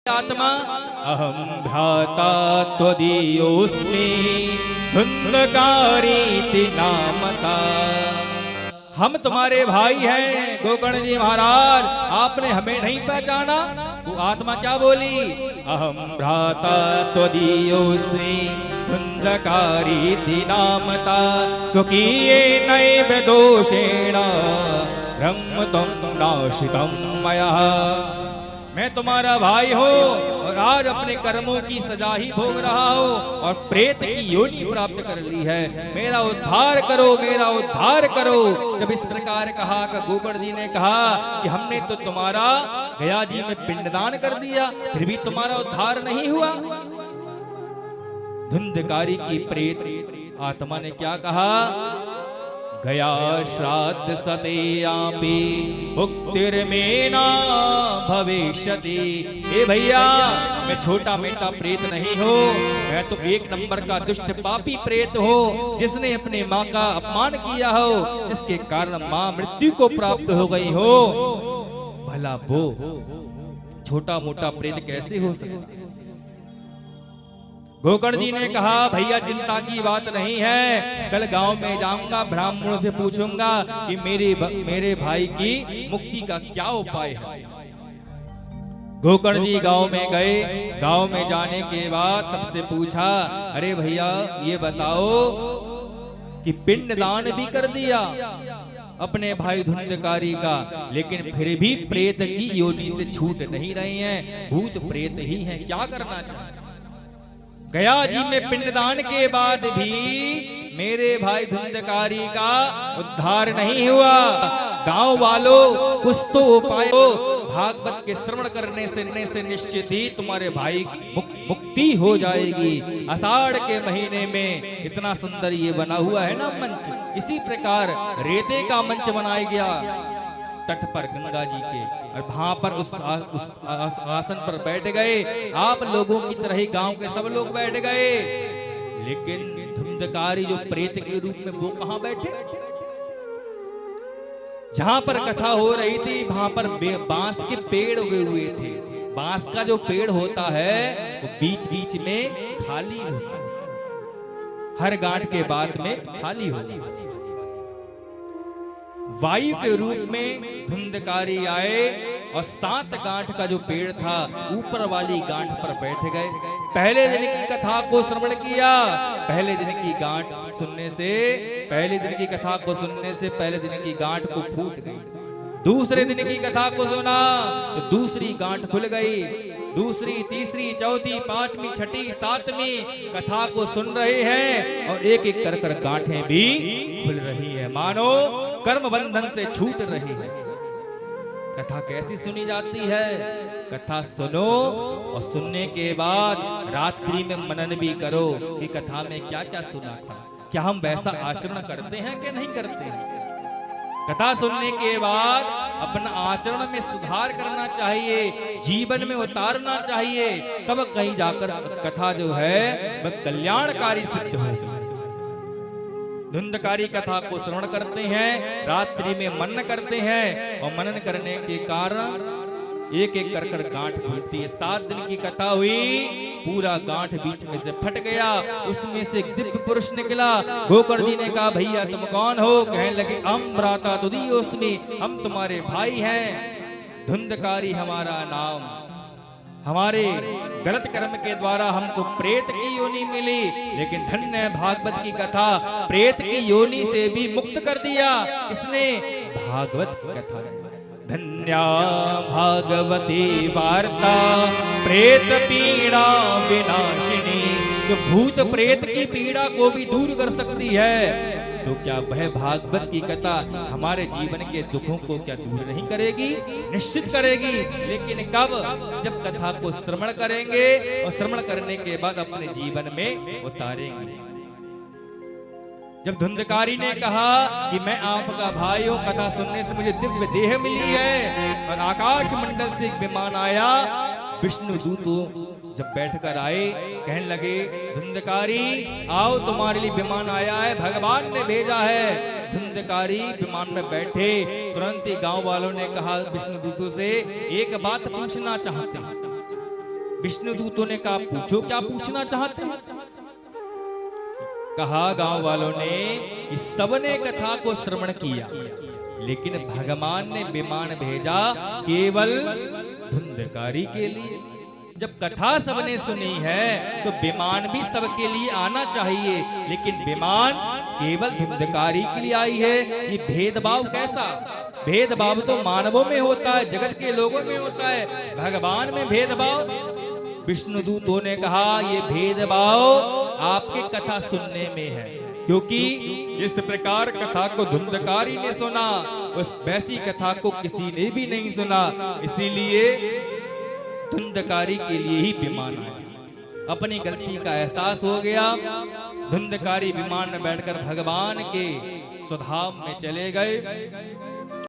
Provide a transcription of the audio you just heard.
आत्मा अहम भ्राता त्वदीयोऽस्मि धुंधकारीति नामता। हम तुम्हारे भाई हैं गोकर्ण जी महाराज, आपने हमें नहीं पहचाना। वो आत्मा क्या बोली? अहम भ्राता त्वदीयोऽस्मि धुंधकारीति नामता स्वकीये नैव दोषेण ब्रह्मत्वं नाशितं मया। मैं तुम्हारा भाई हूँ और आज अपने कर्मों की सजा ही भोग रहा हूँ और प्रेत की योनि प्राप्त कर ली है। मेरा उद्धार करो, मेरा उद्धार करो। जब इस प्रकार कहा कि गोकर्ण जी ने कहा कि हमने तो तुम्हारा गया जी में पिंडदान कर दिया, फिर भी तुम्हारा उद्धार नहीं हुआ। धुंधकारी की प्रेत आत्मा ने क्या कहा? गया श्राद्ध सतेयापि मुक्तिर्मेना भविष्यति। ए भैया, मैं छोटा मेटा प्रेत नहीं हूँ, मैं तो एक नंबर का दुष्ट पापी प्रेत हूँ, जिसने अपने माँ का अपमान किया हो, जिसके कारण माँ मृत्यु को प्राप्त हो गई हो। भला वो छोटा मोटा प्रेत कैसे हो सकता? गोकर्ण जी ने कहा भैया चिंता की बात नहीं है, कल गांव में जाऊंगा, ब्राह्मणों से पूछूंगा कि मेरे भाई की मुक्ति का क्या उपाय है। गोकर्ण जी गांव में गए। गांव में जाने के बाद सबसे पूछा, अरे भैया ये बताओ कि पिंडदान भी कर दिया अपने भाई धुंधकारी का, लेकिन फिर भी प्रेत की योनि से छूट नहीं रहे हैं, भूत प्रेत ही हैं, क्या करना चाहिए? गया जी में पिंडदान के बाद भी मेरे भाई धुंधकारी का उद्धार नहीं हुआ। गांव वालों कुछ तो उपाय हो, भागवत के श्रवण करने से निश्चित ही तुम्हारे भाई की मुक्ति हो जाएगी। आषाढ़ के महीने में इतना सुंदर ये बना हुआ है ना मंच, इसी प्रकार रेते का मंच बनाया गया तट पर गंगा जी के, और वहां पर उस आसन पर बैठ गए। आप लोगों की तरह ही गांव के सब लोग बैठ गए, लेकिन धुंधकारी जो प्रेत के रूप में वो कहां बैठे? जहां पर कथा हो रही थी वहां पर बांस के पेड़ उगे हुए थे। बांस का जो पेड़ होता है वो बीच बीच में खाली होता है, हर गांठ के बाद में खाली होता है। वायु के रूप में धुंधकारी आए और 7 गांठ का जो पेड़ था ऊपर वाली गांठ पर बैठ गए। पहले दिन की कथा को श्रवण किया, पहले दिन की गांठ सुनने से, पहले दिन की कथा को सुनने से पहले दिन की गांठ को फूट गई। दूसरे दिन की कथा को सुना तो दूसरी गांठ खुल गई। दूसरी, तीसरी, चौथी, पांचवी, छठी, सातवीं कथा को सुन रहे हैं और एक एक कर गांठें भी खुल रही है, मानो कर्म बंधन से छूट रही है। कथा कैसी सुनी जाती है? कथा सुनो और सुनने के बाद रात्रि में मनन भी करो कि कथा में क्या क्या सुना था, क्या हम वैसा आचरण करते हैं कि नहीं करते हैं। कथा सुनने के बाद अपना आचरण में सुधार करना चाहिए, जीवन में उतारना चाहिए, तब कहीं जाकर कथा जो है वह कल्याणकारी सिद्ध होगी। धुंधकारी कथा को श्रवण करते हैं, रात्रि में मनन करते हैं और मनन करने के कारण एक एक कर गांठ खुलती है। 7 दिन की कथा हुई, पूरा गांठ बीच में से फट गया, उसमें से एक दिव्य पुरुष निकला। गोकर्ण जी ने कहा भैया तुम कौन हो? कहने लगे अहम भ्राता त्वदीयोऽस्मि, हम तुम्हारे भाई हैं। धुंधकारी हमारा नाम, हमारे गलत कर्म के द्वारा हमको प्रेत की योनि मिली, लेकिन धन्य भागवत की कथा प्रेत की योनि से भी मुक्त कर दिया। इसने भागवत की कथा, धन्या भागवती वार्ता प्रेत पीड़ा विनाशिनी, जो भूत प्रेत की पीड़ा को भी दूर कर सकती है, तो क्या वह भागवत की कथा हमारे जीवन के दुखों को क्या दूर नहीं करेगी? निश्चित करेगी, लेकिन कब? जब कथा को श्रवण करेंगे और श्रवण करने के बाद अपने जीवन में उतारेंगे। जब धुंधकारी ने कहा कि मैं आपका भाई हूं, कथा सुनने से मुझे दिव्य देह मिली है, और आकाश मंडल से एक विमान आया, विष्णु दूत जब बैठकर आए, कहने लगे धुंधकारी आओ तुम्हारे लिए विमान आया है, भगवान ने भेजा है। धुंधकारी विमान में बैठे, तुरंत ही गांव वालों ने कहा विष्णु दूतों से एक बात पूछना चाहते हैं। विष्णु दूतों ने कहा पूछो क्या पूछना चाहते हैं। कहा गांव वालों ने इस सबने कथा को श्रवण किया, लेकिन भगवान ने विमान भेजा केवल धुंधकारी के लिए। जब कथा सबने सुनी है तो विमान भी सबके लिए आना चाहिए, लेकिन विमान केवल धुंधकारी के लिए आई है। ये भेदभाव कैसा? भेदभाव तो मानवों में होता है, जगत के लोगों में होता है, भगवान में भेदभाव। विष्णु दूतों ने कहा ये भेदभाव आपके कथा सुनने में है, क्योंकि इस प्रकार कथा को धुंधकारी ने सुना, उस वैसी कथा को किसी ने भी नहीं सुना, इसीलिए धुंधकारी के लिए ही विमान आया। अपनी गलती का एहसास हो गया, धुंधकारी विमान में बैठकर भगवान के स्वधाम में चले गए।